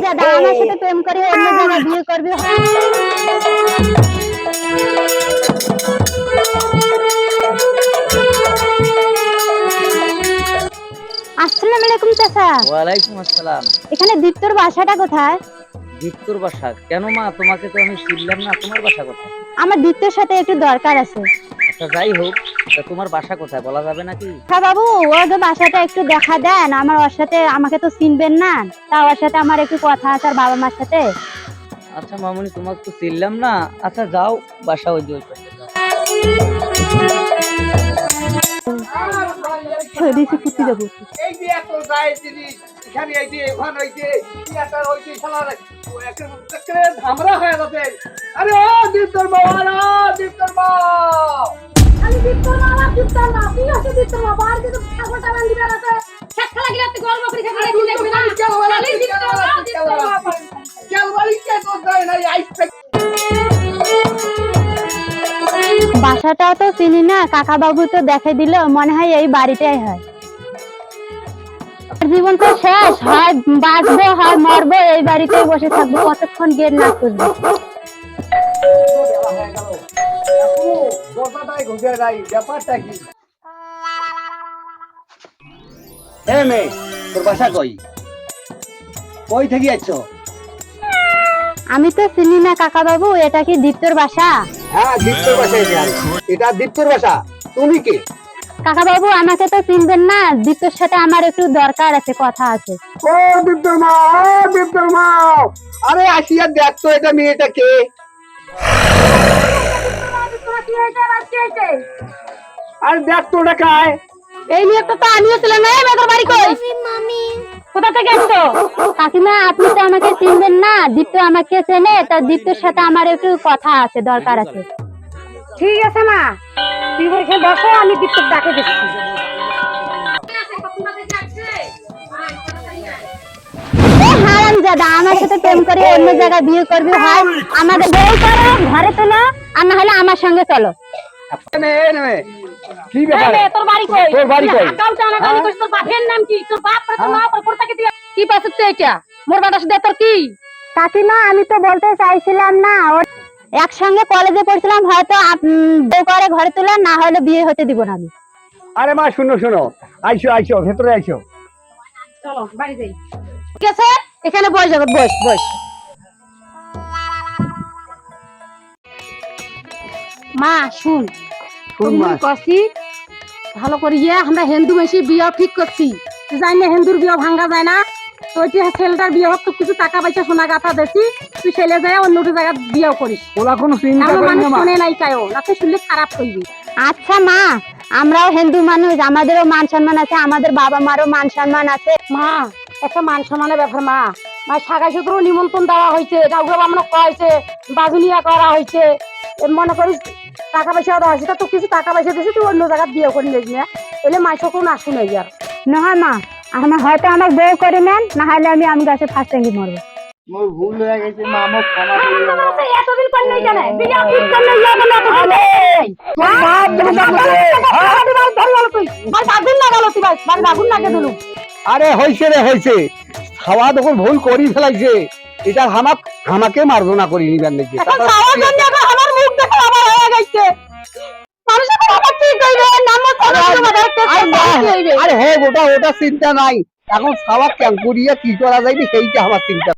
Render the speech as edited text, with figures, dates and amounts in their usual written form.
দাদা আমার সাথে প্রেম করে অন্য জায়গায় বিয়ে করবি। আসসালামু আলাইকুম চাচা। ওয়ালাইকুম আসসালাম। এখানে দীপ্তর বাসাটা কোথায়? দীপ্তর বাসা? কেন মা, তোমাকে তো আমি চিনলাম না, তোমার বাসা কোথায়? আমার দীপ্তর সাথে একটু দরকার আছে। আচ্ছা যাই হোক, তা তোমার বাসা কোথায় বলা যাবে নাকি? হ্যাঁ বাবু, ওর বাসাটা একটু দেখা দেন, আমার ওর সাথে, আমাকে তো চিনবেন না, তা ওর সাথে আমার একটু কথা আছে আর বাবা মার সাথে। আচ্ছা মামুনি, তোমাকে তো চিনলাম না। আচ্ছা যাও, বাসা ওই যে ওই পাশে যাও। এই যে এত যায় জিনিস এখানে এই যে ওখান হইছে থিয়েটার হইছে শালার একেবারে ধামরা হয়ে গেছে। আরে ও দীপ্তর বাবা না, দীপ্তর মা, আমি দীপ্তর মা, দীপ্তর মা কি আছে? দীপ্তর মা বার কিন্তু ঠাকুরটা বান্ধি বেড়াতে খেলা লাগিলে তুই গর্ব করে খেলা লাগিলে দেখবি না? খালি দীপ্তর মা, দীপ্তর মা কেন বাড়ি কে তো যায় না আইস। বাসাটাও তো চিনি না, কাকা বাবু তো দেখে দিল, মনে হয় এই বাড়িটাই হয়। জীবন তো শেষ, হয় বাঁচবো হয় মরবো, এই বাড়িতেই বসে থাকবো, কতক্ষণ গেট না করবো। দশাটাই ঘুরে যাই, ব্যাপারটা কি? এ মেয়ে, তোর বাসা কই? কই থেকে আছো? আমি তো চিনি না কাকা বাবু, এটা কি দীপ্তর বাসা? হ্যাঁ দীপ্তর বাসা, এটা দীপ্তর বাসা। তুমি কে? কাকা বাবু আমাকে তো চিনবেন না, দীপ্তর সাথে আমার একটু দরকার আছে, কথা আছে। ও দীপ্তর মা, ও দীপ্তর মা, আরে আসিয়া দেখ তো এটা মেয়েটা কে। তোরা কি হইছে? বাচ্চা হইছে? আর দেখ তো ওটা কায়। এই মেয়েটা তো আমিও ছিলাম না, মেয়েটার বাড়ি কই? কোথা থেকে আসছো? কাকিমা আপনি তো আমাকে চিনবেন না, দীপ্ত আমাকে চেনে, তা দীপ্তর সাথে আমার একটু কথা আছে, দরকার আছে। ঠিক আছে মা, তুই বসে বসো, আমি দীপ্তর ডাকে দিচ্ছি। হারামজাদা আমার সাথে প্রেম করে অন্য জায়গায় বিয়ে করবি, হয় আমাদের বউ করো ঘরে তোলো, আর না হলে আমার সঙ্গে চলো। কি ব্যাপার? তোর বাড়ি কই? তোর বাড়ি কই? আকাউন্টে আনাকানি করিস, তোর বাপের নাম কি? তোর বাপ না তোর মা তোর কোথাকে দিয়ে কি পাচ্ছে এটা? মোর বাড়ির সাথে তোর কি? কাকিমা আমি তো বলতে চাইছিলাম না, একসঙ্গে কলেজে পড়ছিলাম, হয়তো বউ করে ঘরে তোলা, না হলে বিয়ে হতে দিব না আমি। আরে মা শুনো শুনো, আইসো আইসো, ভেতরে আইসো। চলো বাড়ি যাই। ঠিক আছে, এখানে বস, জগৎ বস বস। মা শুন, শুন মা, কসি ভালো করে গিয়ে আমরা হিন্দু মেশি বিয়ে ঠিক করছি। তুই জানি না হিন্দুর বিয়ে ভাঙ্গা যায় না, তো ওই ছেলেটার বিয়ে হোক, তো কিছু টাকা পয়সা সোনা গাথা দেছি, তুই ছেলে যায় অন্য জায়গা বিয়েও করিস। ওলা কোনো চিন্তা এমন করেন মানুষ না মা। শুনে নাই কায়ও, রাতে শুনলে খারাপ করবি। আচ্ছা মা, আমরাও হিন্দু মানুষ, আমাদেরও মান সম্মান আছে, আমাদের বাবা মারও মান সম্মান আছে। মা একটা মান সম্মানের ব্যাপার মা, মা সাগাই সূত্র নিমন্ত্রণ দেওয়া হয়েছে, রাউগুলো বামন কয়েছে, বাজুনিয়া করা হয়েছে, মনে করিস টাকা পয়সা দেওয়া হয়েছে, তা তো কিছু টাকা পয়সা দিয়েছি, তুই অন্য জায়গায় বিয়ে করে নিস না, এলে মাই সকল না শুনে আর নহয় মা, আমার হয়তো আমার বউ করে নেন, না হলে আমি আম গাছে ফার্স্ট টাইম মরবো। মোর ভুল হয়ে গেছে মা, আমাকে ক্ষমা করে দাও। এতদিন পর নেই কেন বিয়ে ঠিক করলে আরে হইছে রে হইছে, খাওয়া তখন ভুল করি ফেলাইছে, এটা আমাকে মার্জনা করি নিবেন নাকি? আরে হ্যাঁ, ওটা চিন্তা নাই, এখন খাওয়া কেন করিয়া কি করা যাইবে সেইটা আমার চিন্তা।